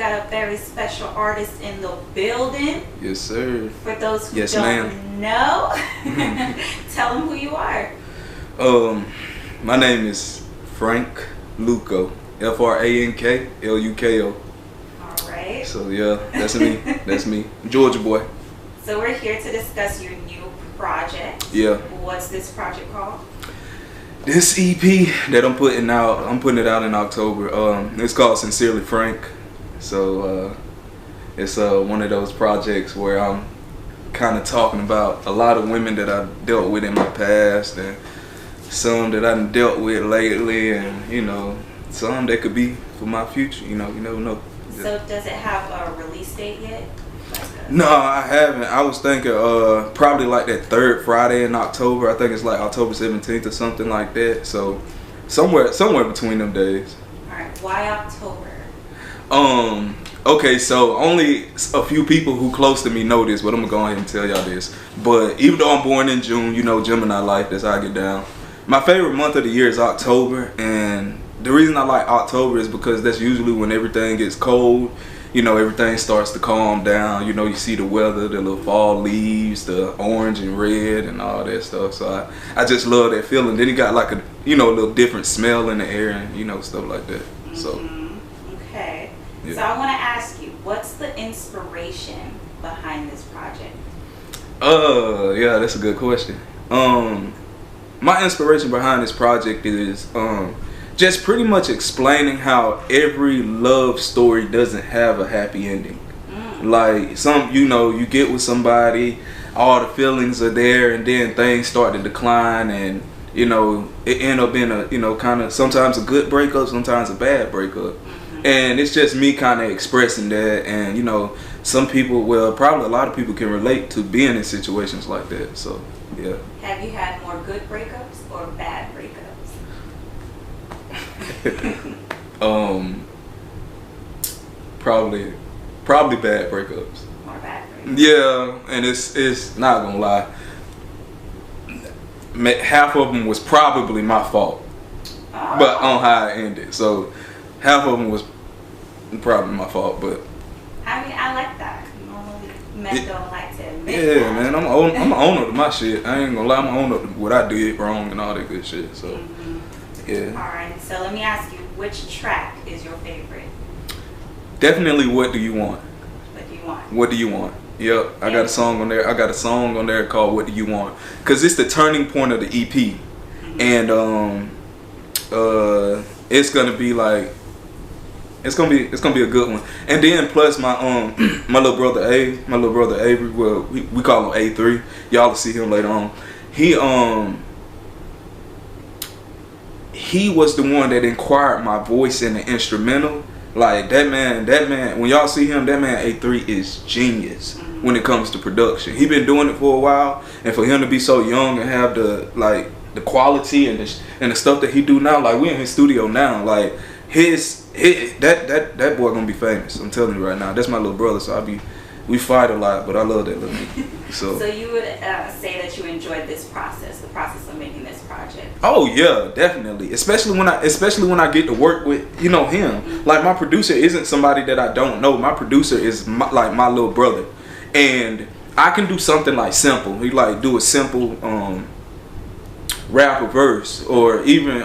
got a very special artist in the building. Yes, sir. For those who yes, don't know, tell them who you are. My name is Frank Luko. FRANK LUKO. All right. So yeah, that's me. That's me. Georgia boy. So we're here to discuss your new project. Yeah. What's this project called? This EP that I'm putting it out in October. It's called Sincerely Frank. So it's one of those projects where I'm kind of talking about a lot of women that I dealt with in my past, and some that I done dealt with lately, and you know, some that could be for my future. You know, you never know. So does it have a release date yet? No, I haven't. I was thinking probably like that third Friday in October. I think it's like October 17th or something like that. So somewhere between them days. Alright, why October? Okay, so only a few people who close to me know this, but I'm gonna go ahead and tell y'all this. But even though I'm born in June, you know, Gemini life, that's how I get down. My favorite month of the year is October, and the reason I like October is because that's usually when everything gets cold. You know, everything starts to calm down. You know, you see the weather, the little fall leaves, the orange and red and all that stuff. So I just love that feeling. Then it got like a, you know, a little different smell in the air and, you know, stuff like that. So. Okay. Yeah. So I want to ask you, what's the inspiration behind this project? Yeah, that's a good question. My inspiration behind this project is just pretty much explaining how every love story doesn't have a happy ending. Like some, you know, you get with somebody, all the feelings are there, and then things start to decline, and you know, it end up being a, you know, kind of sometimes a good breakup, sometimes a bad breakup. And it's just me kind of expressing that, and you know, some people, well, probably a lot of people can relate to being in situations like that. So yeah. Have you had more good breakups or bad breakups? Probably bad breakups. More bad breakups. Yeah, and it's not gonna lie. Half of them was probably my fault, but on how it ended. So half of them was probably my fault, but I mean, I like that. Normally men don't like to admit yeah, that. man, I'm an owner to my shit. I ain't gonna lie, I'm an owner to what I did wrong and all that good shit. So yeah. Alright, so let me ask you, which track is your favorite? Definitely What Do You Want? What do you want? What Do You Want? Yep, I got a song on there. I got a song on there called What Do You Want? Cause it's the turning point of the EP, and it's gonna be like, it's gonna be a good one. And then plus my my little brother Avery, well we call him A3. Y'all will see him later on. He was the one that inquired my voice in the instrumental. Like that man, when y'all see him, that man A3 is genius when it comes to production. He been doing it for a while, and for him to be so young and have the quality and the stuff that he do now, like we in his studio now, like that boy gonna be famous. I'm telling you right now. That's my little brother, so we fight a lot, but I love that little nigga. So you would say that you enjoyed this process, the process of making this project? Oh yeah, definitely. Especially when I get to work with, you know, him. Like my producer isn't somebody that I don't know. My producer is like my little brother, and I can do something like simple. He like do a simple rap or verse or even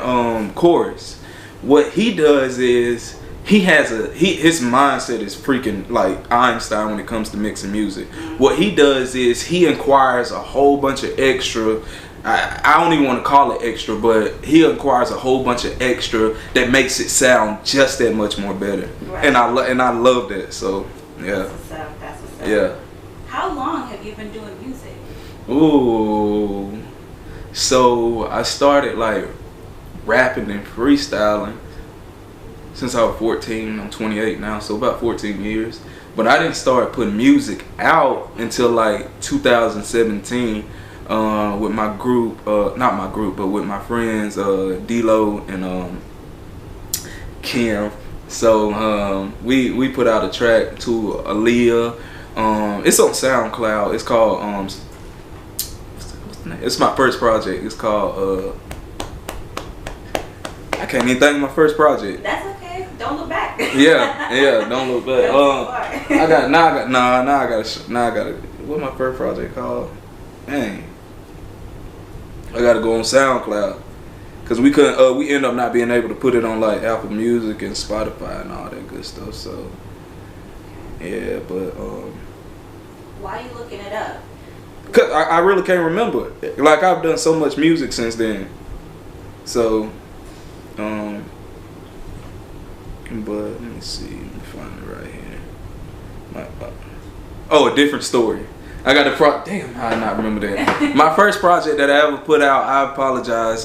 chorus. What he does is his mindset is freaking like Einstein when it comes to mixing music. What he does is he inquires a whole bunch of extra. I don't even want to call it extra, but he acquires a whole bunch of extra that makes it sound just that much more better. Right. And I love that. So yeah. That's what's up. Yeah. How long have you been doing music? Ooh. So I started like rapping and freestyling since I was 14. I'm 28 now, so about 14 years. But I didn't start putting music out until like 2017 with my group, not my group, but with my friends D-Lo and Kim. So we put out a track to Aaliyah. It's on SoundCloud. It's called what's the name? It's my first project. It's called I can't even think of my first project. That's okay. Don't look back. Yeah, don't look back. I got what my first project called? Dang. I gotta go on SoundCloud. Cause we couldn't we end up not being able to put it on like Apple Music and Spotify and all that good stuff. So yeah, but why are you looking it up? Cause I really can't remember. Like I've done so much music since then. So but let me see. Let me find it right here. A different story. I got damn, I not remember that. My first project that I ever put out, I apologize.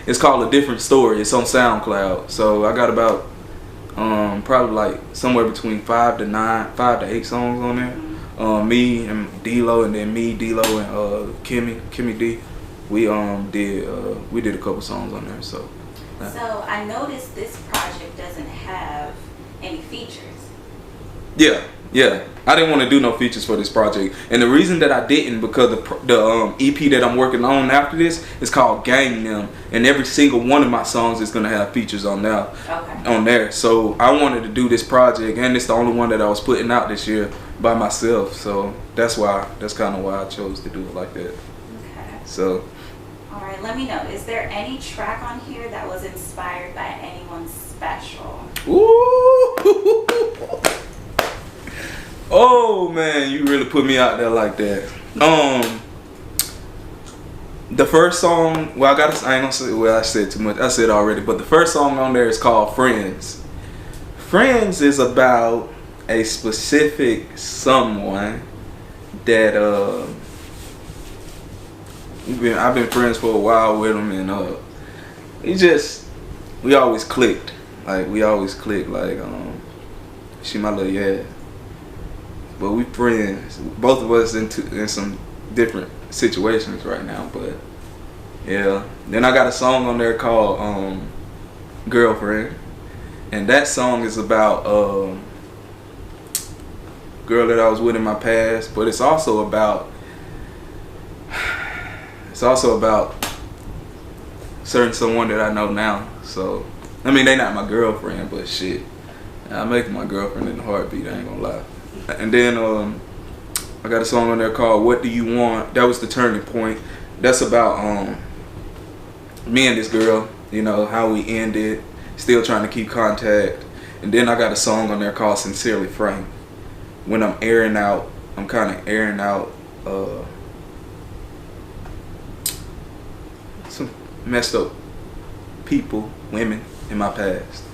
It's called A Different Story. It's on SoundCloud. So I got about probably like somewhere between 5 to 8 songs on there. Me and D-Lo, and then me, D-Lo, and Kimmy D. We did a couple songs on there. So I noticed this project doesn't have any features. Yeah. I didn't want to do no features for this project, and the reason that I didn't because the EP that I'm working on after this is called Gang Them, and every single one of my songs is gonna have features on there. Okay. On there. So I wanted to do this project, and it's the only one that I was putting out this year by myself. So that's kind of why I chose to do it like that. Okay. So. All right. Let me know. Is there any track on here that was inspired by anyone special? Ooh. Oh man, you really put me out there like that. The first song, well, I ain't gonna say, well, I said too much. I said already, but the first song on there is called Friends. Friends is about a specific someone that I've been friends for a while with him, and we always clicked. Like she my little yeah. But we friends. Both of us in some different situations right now. But yeah. Then I got a song on there called Girlfriend. And that song is about girl that I was with in my past. But it's also about certain someone that I know now. So I mean they not my girlfriend, but shit. I make my girlfriend in a heartbeat, I ain't gonna lie. And then I got a song on there called What Do You Want? That was the turning point. That's about me and this girl, you know, how we ended, still trying to keep contact. And then I got a song on there called Sincerely Frank. When I'm kind of airing out some messed up people, women in my past.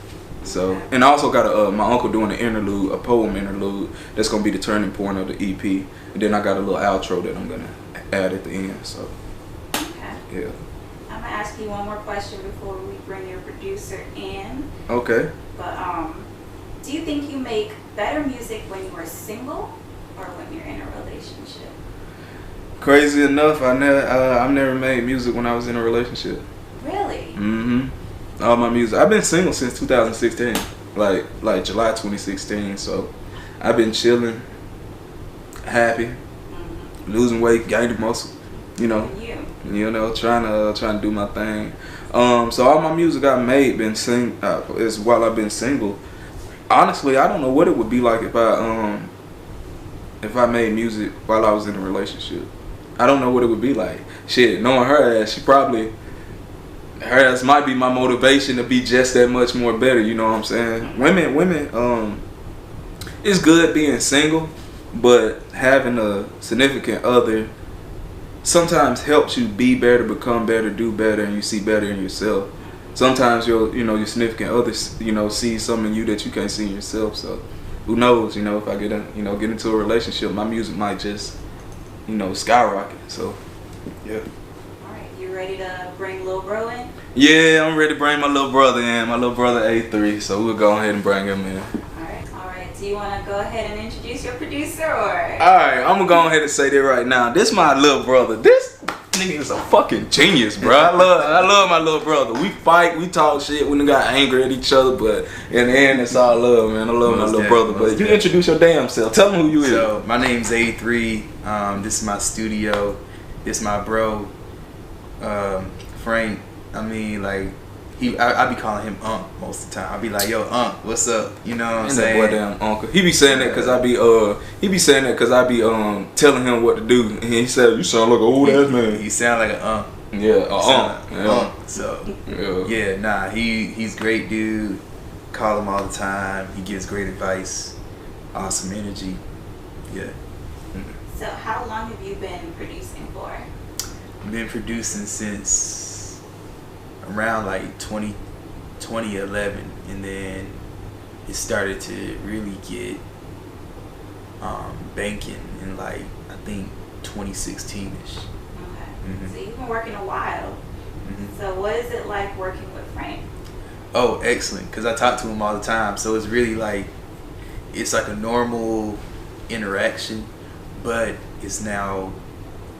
So, and I also got my uncle doing an interlude, a poem interlude. That's gonna be the turning point of the EP. And then I got a little outro that I'm gonna add at the end. So, okay. Yeah. I'm gonna ask you one more question before we bring your producer in. Okay. But do you think you make better music when you are single or when you're in a relationship? Crazy enough, I've never made music when I was in a relationship. Really? Mm-hmm. All my music. I've been single since 2016, like July 2016. So I've been chilling, happy, losing weight, gaining muscle. You know, trying to do my thing. So all my music I made is while I've been single. Honestly, I don't know what it would be like if I made music while I was in a relationship. I don't know what it would be like. Shit, knowing her ass, her ass might be my motivation to be just that much more better, you know what I'm saying? Women, it's good being single, but having a significant other sometimes helps you be better, become better, do better, and you see better in yourself. Sometimes your significant other, sees something in you that you can't see in yourself. So who knows, if I get into a relationship, my music might just, skyrocket. So yeah. Ready to bring Lil Bro in? Yeah, I'm ready to bring my little brother in. My little brother A3, so we'll go ahead and bring him in. All right. Do you want to go ahead and introduce your producer, or? All right, I'm gonna go ahead and say that right now. This my little brother. This nigga is a fucking genius, bro. I love my little brother. We fight, we talk shit, we done got angry at each other, but in the end, it's all love, man. I love my little brother. But you introduce your damn self. Tell them who you is. So my name's A3. This is my studio. This is my bro. Frank, I mean, like, I be calling him Unc most of the time. I be like, yo, Unc, what's up? You know what I'm And saying? that boy damn uncle. He be saying that because I be telling him what to do, and he said, "You sound like an old ass man." He sound like an Unc. Yeah, Unc. Like Yeah. Unc. So yeah, nah, he's great dude. Call him all the time. He gives great advice. Awesome energy. Yeah. So how long have you been producing for? Been producing since around like 2011, and then it started to really get banking in like I think 2016ish. Okay. So you've been working a while. So what is it like working with Frank? Oh, excellent, because I talk to him all the time, so it's really like it's like a normal interaction, but it's now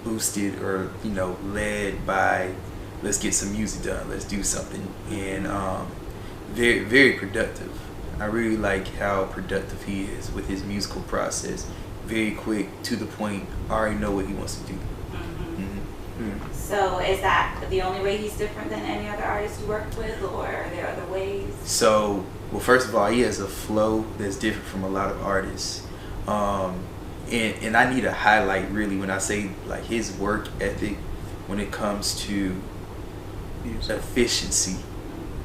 boosted or led by let's get some music done, let's do something, and very, very productive. I really like how productive he is with his musical process. Very quick, to the point. I already know what he wants to do. So is that the only way he's different than any other artist you worked with, or are there other ways? So, well, first of all, he has a flow that's different from a lot of artists. And I need to highlight really when I say like his work ethic when it comes to efficiency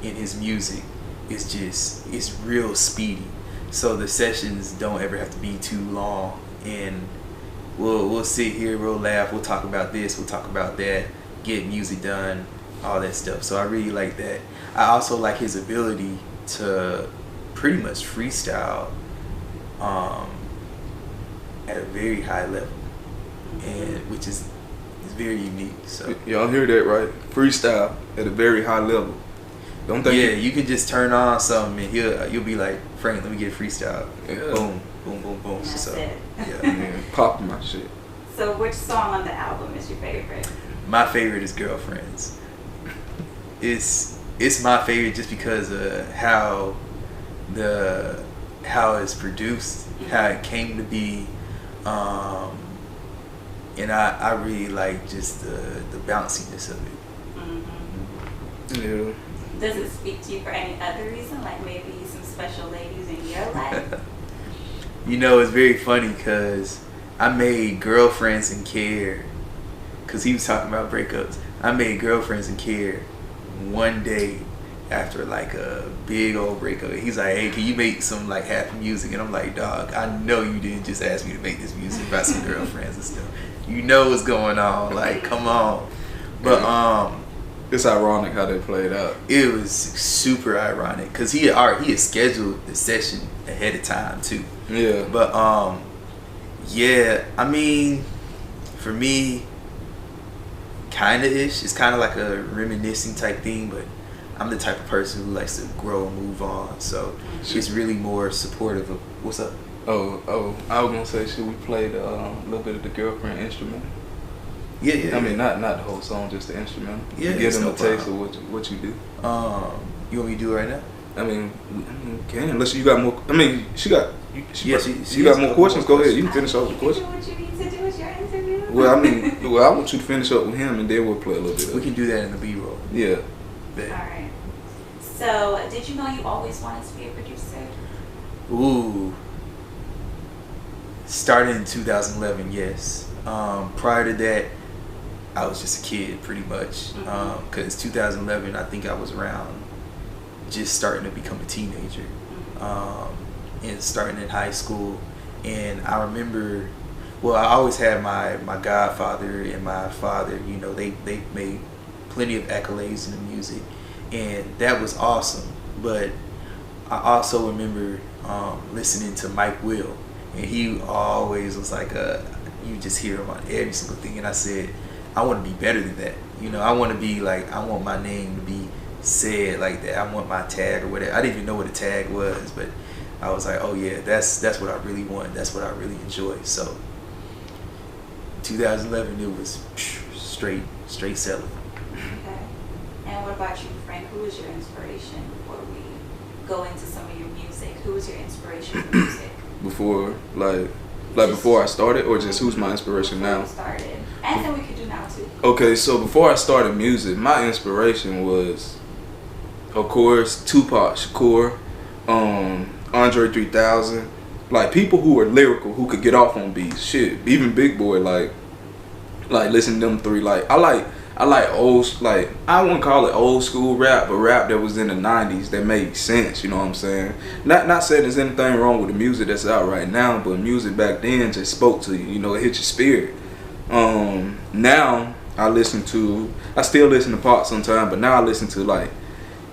in his music. It's real speedy. So the sessions don't ever have to be too long, and we'll sit here, we'll laugh, we'll talk about this, we'll talk about that, get music done, all that stuff. So I really like that. I also like his ability to pretty much freestyle at a very high level, and which is very unique. So y'all hear that right? Freestyle at a very high level. Don't think you can just turn on something and you'll be like, Frank, let me get a freestyle. Yeah. Boom, boom, boom, boom. That's So it. yeah, pop my shit. So which song on the album is your favorite? My favorite is Girlfriends. It's my favorite just because of how it's produced, how it came to be, and I really like just the bounciness of it. Yeah. Does it speak to you for any other reason, like maybe some special ladies in your life? It's very funny because I made Girlfriends and Care, because he was talking about breakups. I made Girlfriends and Care one day after like a big old breakup. He's like, hey, can you make some like happy music? And I'm like, dog, I know you didn't just ask me to make this music about some girlfriends and stuff. You know what's going on, like, come on. But it's ironic how they played out. it was super ironic because he had scheduled the session ahead of time too. Yeah. But yeah, I mean, for me, kinda ish. It's kind of like a reminiscing type thing, but I'm the type of person who likes to grow and move on. So it's really more supportive of what's up. Oh, I was gonna say, should we play a little bit of the Girlfriend instrument? Yeah. I mean, not the whole song, just the instrumental. Yeah, Give it's them no a taste problem. of what you do. You want me to do it right now? I mean, can unless you got more. I mean, she got She got has more a questions. couple Go more ahead. You can finish off the Do question. what you need to do with your interview. Well, I mean, I want you to finish up with him, and then we'll play a little bit of We it. can do that in the B-roll. Yeah. Bet. All right. So, did you know you always wanted to be a producer? Ooh. Started in 2011, yes. Prior to that, I was just a kid, pretty much. Because 2011, I think I was around just starting to become a teenager. And starting in high school. And I remember, well, I always had my godfather and my father, they made plenty of accolades in the music. And that was awesome. But I also remember listening to Mike Will. And he always was like, you just hear him on every single thing. And I said, I want to be better than that. I want to be like, I want my name to be said like that. I want my tag or whatever. I didn't even know what a tag was, but I was like, oh yeah, that's what I really want. That's what I really enjoy. So 2011, it was straight selling. Okay. And what about you, Frank? Who was your inspiration before we go into some of your music? Who was your inspiration for music? Before, before I started, or just who's my inspiration Before now? you started. And then we could do now too. Okay, so before I started music, my inspiration was of course, Tupac Shakur, Andre 3000, like people who are lyrical, who could get off on beats. Shit, even Big Boy, like listen to them three. Like I like old, like I wouldn't call it old school rap, but rap that was in the '90s that made sense. You know what I'm saying? Not saying there's anything wrong with the music that's out right now, but music back then just spoke to you. You know, it hit your spirit. Now I still listen to pop sometimes, but now I listen to like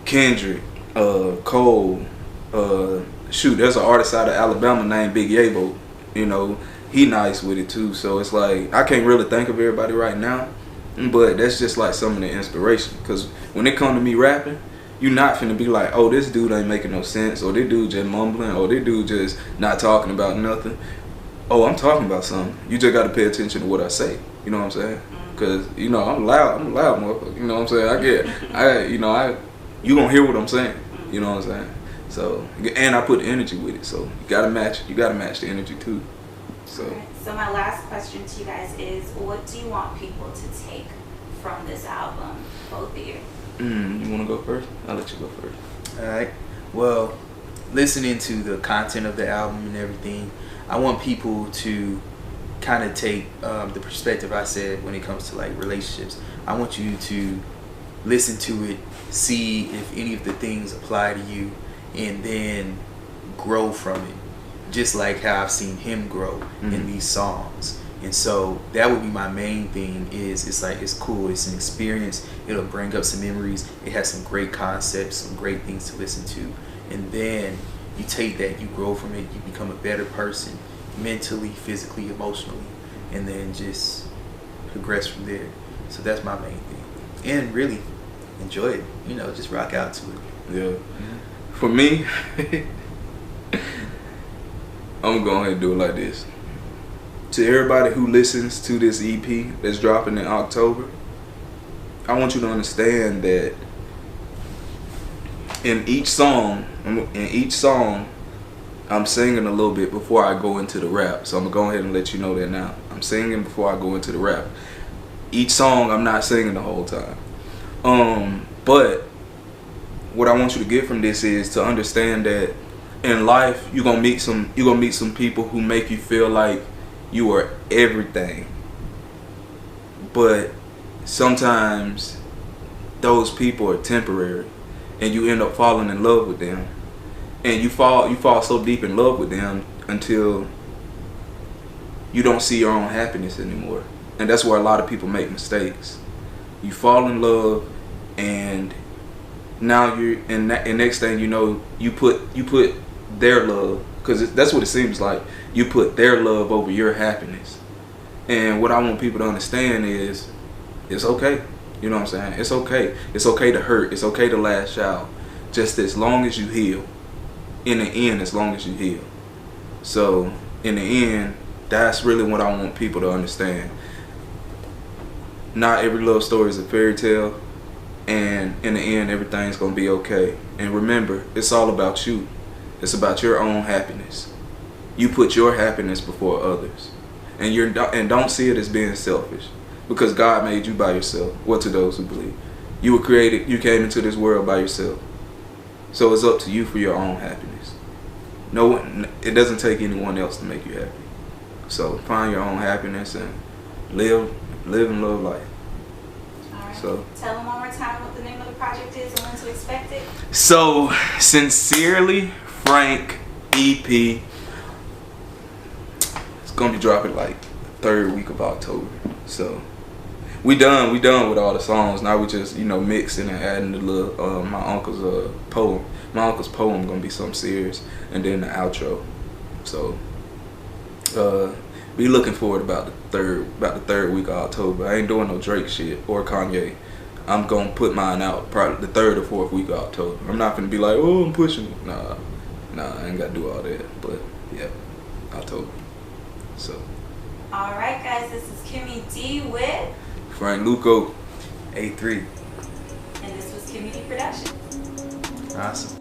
Kendrick, Cole, there's an artist out of Alabama named Big Yabo. You know, he nice with it too. So it's like I can't really think of everybody right now, but that's just like some of the inspiration. Cause when it come to me rapping, you're not finna be like, oh, this dude ain't making no sense, or this dude just mumbling, or this dude just not talking about nothing. Oh, I'm talking about something. You just gotta pay attention to what I say. You know what I'm saying? Cause you know I'm loud motherfucker. You know what I'm saying? You gonna hear what I'm saying. You know what I'm saying? So, and I put energy with it. So you gotta match the energy too. So. Right. So my last question to you guys is, what do you want people to take from this album, both of you? You wanna go first? I'll let you go first. All right. Well, listening to the content of the album and everything, I want people to kind of take the perspective I said when it comes to like relationships. I want you to listen to it, see if any of the things apply to you, and then grow from it, just like how I've seen him grow in these songs. And so that would be my main thing. Is it's like, it's cool, it's an experience, it'll bring up some memories, it has some great concepts, some great things to listen to, and then you take that, you grow from it, you become a better person, mentally, physically, emotionally, and then just progress from there. So that's my main thing, and really enjoy it, you know, just rock out to it. Yeah. For me, I'm gonna go ahead and do it like this. To everybody who listens to this EP that's dropping in October, I want you to understand that in each song, I'm singing a little bit before I go into the rap. So I'm gonna go ahead and let you know that now. I'm singing before I go into the rap. Each song, I'm not singing the whole time. But what I want you to get from this is to understand that in life you're gonna meet some people who make you feel like you are everything. But sometimes those people are temporary, and you end up falling in love with them. And you fall so deep in love with them until you don't see your own happiness anymore. And that's where a lot of people make mistakes. You fall in love, and now and next thing you know, you put their love, because that's what it seems like. You put their love over your happiness. And what I want people to understand is, it's okay. You know what I'm saying? It's okay. It's okay to hurt. It's okay to lash out. Just as long as you heal. In the end, as long as you heal. So, in the end, that's really what I want people to understand. Not every love story is a fairy tale. And in the end, everything's going to be okay. And remember, it's all about you. It's about your own happiness. You put your happiness before others. And don't see it as being selfish. Because God made you by yourself. What to those who believe? You were created, you came into this world by yourself. So it's up to you for your own happiness. No one, it doesn't take anyone else to make you happy. So find your own happiness and live and love life. All right. So tell them one more time what the name of the project is and when to expect it. So, Sincerely Frank EP. It's gonna be dropping like third week of October. So we done with all the songs. Now we just, mixing and adding the little my uncle's poem. My uncle's poem gonna be something serious, and then the outro. So be looking forward about the third week of October. I ain't doing no Drake shit or Kanye. I'm gonna put mine out probably the third or fourth week of October. I'm not gonna be like, oh, I'm pushing it. Nah, I ain't gotta do all that. But yeah, October. So. All right, guys, this is Kimmy D with Frank Luko. A3. And this was Kimmy D Productions. Awesome.